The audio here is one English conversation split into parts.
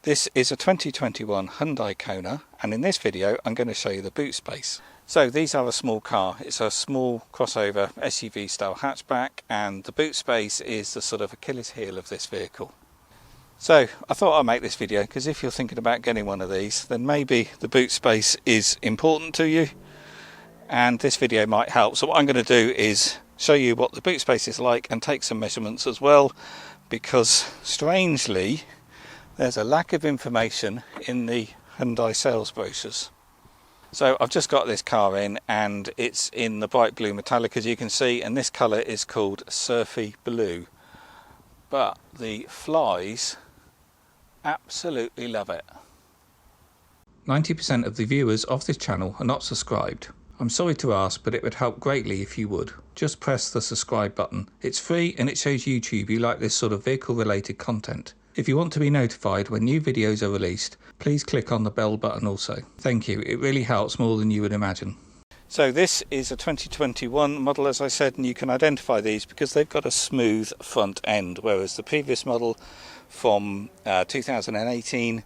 This is a 2021 Hyundai Kona, and in this video I'm going to show you the boot space. So these are a small car. It's a small crossover SUV style hatchback, and the boot space is the sort of Achilles heel of this vehicle. So I thought I'd make this video because if you're thinking about getting one of these, then maybe the boot space is important to you and this video might help. So what I'm going to do is show you what the boot space is like and take some measurements as well, because strangely there's a lack of information in the Hyundai sales brochures. So I've just got this car in, and it's in the bright blue metallic as you can see, and this colour is called Surfy Blue. But the flies absolutely love it. 90% of the viewers of this channel are not subscribed. I'm sorry to ask, but it would help greatly if you would. Just press the subscribe button. It's free and it shows YouTube you like this sort of vehicle related content. If you want to be notified when new videos are released, please click on the bell button also. Thank you, it really helps more than you would imagine. So this is a 2021 model, as I said, and you can identify these because they've got a smooth front end, whereas the previous model from 2018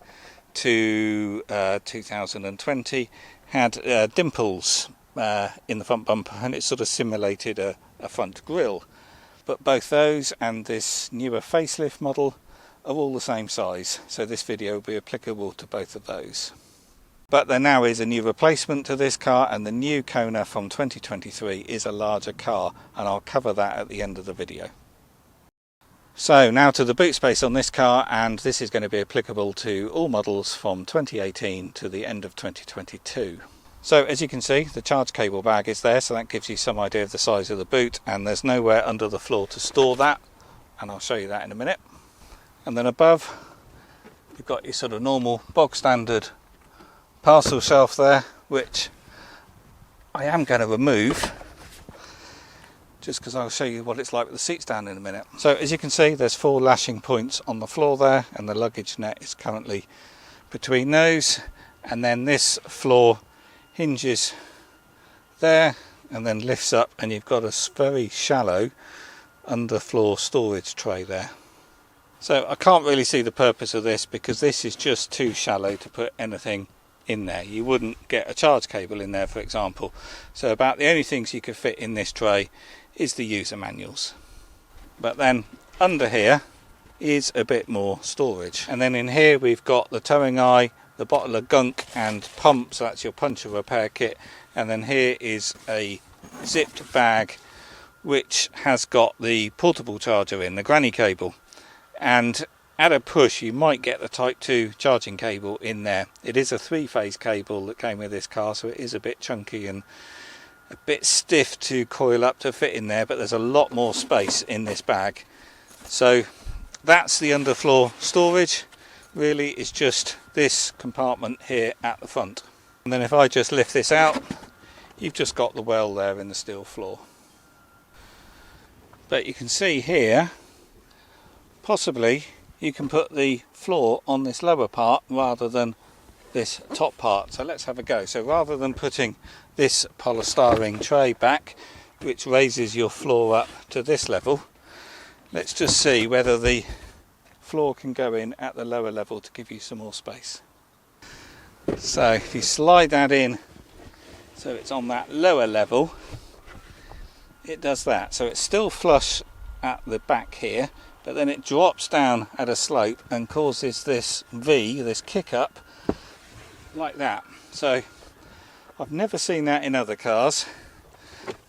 to 2020 had dimples in the front bumper, and it sort of simulated a front grille. But both those and this newer facelift model are all the same size, so this video will be applicable to both of those. But there now is a new replacement to this car, and the new Kona from 2023 is a larger car, and I'll cover that at the end of the video. So now to the boot space on this car, and this is going to be applicable to all models from 2018 to the end of 2022. So as you can see, the charge cable bag is there, so that gives you some idea of the size of the boot, and there's nowhere under the floor to store that, and I'll show you that in a minute. And then above you've got your sort of normal bog standard parcel shelf there, which I am going to remove just because I'll show you what it's like with the seats down in a minute. So as you can see, there's 4 lashing points on the floor there, and the luggage net is currently between those, and then this floor hinges there and then lifts up, and you've got a very shallow underfloor storage tray there. So I can't really see the purpose of this because this is just too shallow to put anything in there. You wouldn't get a charge cable in there, for example. So about the only things you could fit in this tray is the user manuals. But then under here is a bit more storage. And then in here we've got the towing eye, the bottle of gunk and pump, so that's your puncture repair kit. And then here is a zipped bag which has got the portable charger in, the granny cable. And at a push you might get the Type 2 charging cable in there. It is a 3-phase cable that came with this car, so it is a bit chunky and a bit stiff to coil up to fit in there, but there's a lot more space in this bag. So that's the underfloor storage. Really it's just this compartment here at the front. And then if I just lift this out, you've just got the well there in the steel floor. But you can see here, possibly you can put the floor on this lower part rather than this top part. So let's have a go. So rather than putting this polystyrene tray back, which raises your floor up to this level, let's just see whether the floor can go in at the lower level to give you some more space. So if you slide that in so it's on that lower level, it does that. So it's still flush at the back here, but then it drops down at a slope and causes this V, this kick up, like that. So I've never seen that in other cars,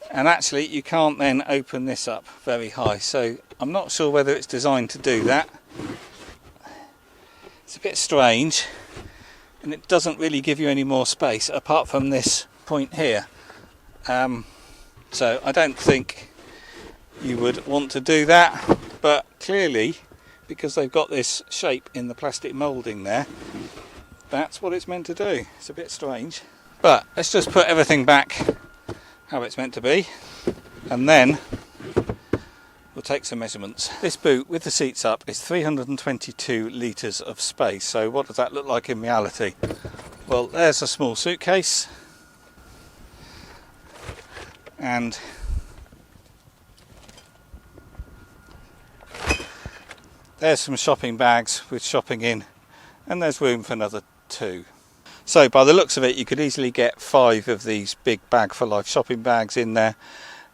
and actually you can't then open this up very high, so I'm not sure whether it's designed to do that. It's a bit strange, and it doesn't really give you any more space apart from this point here. So I don't think you would want to do that, but clearly because they've got this shape in the plastic moulding there, that's what it's meant to do. It's a bit strange, but let's just put everything back how it's meant to be, and then we'll take some measurements. This boot with the seats up is 322 litres of space. So what does that look like in reality? Well, there's a small suitcase, and there's some shopping bags with shopping in, and there's room for another 2. So by the looks of it, you could easily get 5 of these big bag for life shopping bags in there,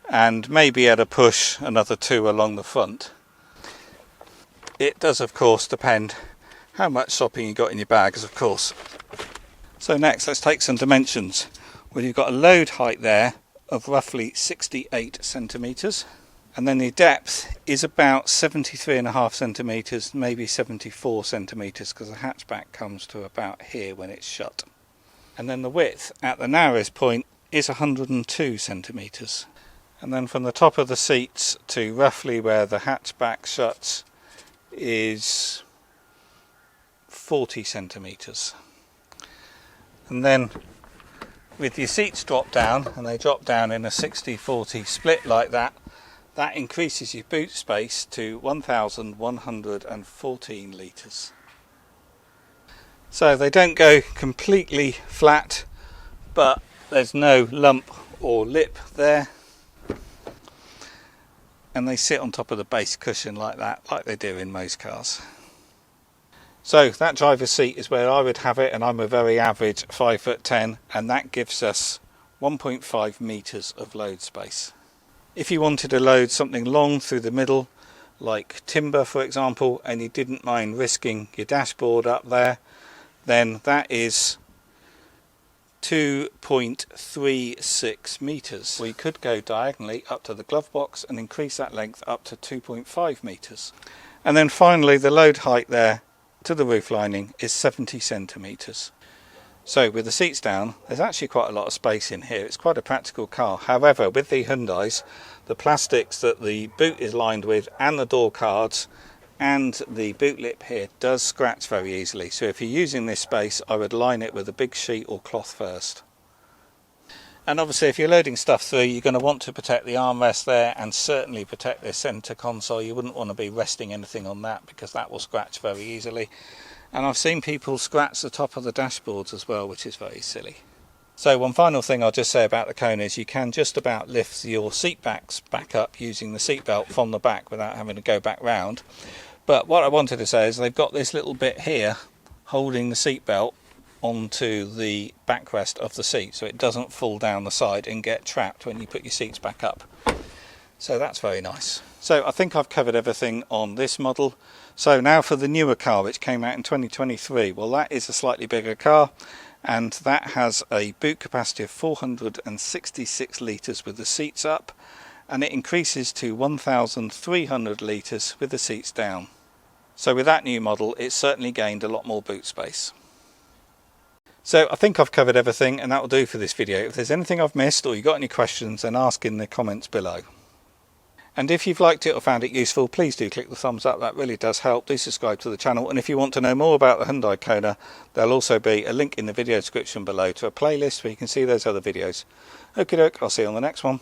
and maybe at a push another 2 along the front. It does of course depend how much shopping you got in your bags, of course. So next, let's take some dimensions. Well, you've got a load height there of roughly 68 centimetres, and then the depth is about 73.5 centimetres, maybe 74 centimetres, because the hatchback comes to about here when it's shut. And then the width at the narrowest point is 102 centimetres. And then from the top of the seats to roughly where the hatchback shuts is 40 centimetres. And then with your seats drop down, and they drop down in a 60-40 split like that, that increases your boot space to 1,114 litres. So they don't go completely flat, but there's no lump or lip there, and they sit on top of the base cushion like that, like they do in most cars. So that driver's seat is where I would have it, and I'm a very average 5'10", and that gives us 1.5 metres of load space. If you wanted to load something long through the middle, like timber for example, and you didn't mind risking your dashboard up there, then that is 2.36 metres. We could go diagonally up to the glove box and increase that length up to 2.5 metres. And then finally, the load height there to the roof lining is 70 centimetres. So with the seats down, there's actually quite a lot of space in here. It's quite a practical car. However, with the Hyundais, the plastics that the boot is lined with and the door cards and the boot lip here does scratch very easily. So if you're using this space, I would line it with a big sheet or cloth first. And obviously if you're loading stuff through, you're going to want to protect the armrest there, and certainly protect the centre console. You wouldn't want to be resting anything on that, because that will scratch very easily. And I've seen people scratch the top of the dashboards as well, which is very silly. So one final thing I'll just say about the Kona is you can just about lift your seat backs back up using the seatbelt from the back without having to go back round. But what I wanted to say is they've got this little bit here holding the seatbelt onto the backrest of the seat, so it doesn't fall down the side and get trapped when you put your seats back up. So that's very nice. So I think I've covered everything on this model. So now for the newer car, which came out in 2023. Well, that is a slightly bigger car, and that has a boot capacity of 466 litres with the seats up, and it increases to 1,300 litres with the seats down. So with that new model, it's certainly gained a lot more boot space. So I think I've covered everything, and that will do for this video. If there's anything I've missed or you've got any questions, then ask in the comments below. And if you've liked it or found it useful, please do click the thumbs up. That really does help. Do subscribe to the channel, and if you want to know more about the Hyundai Kona, there'll also be a link in the video description below to a playlist where you can see those other videos. Okie doke, I'll see you on the next one.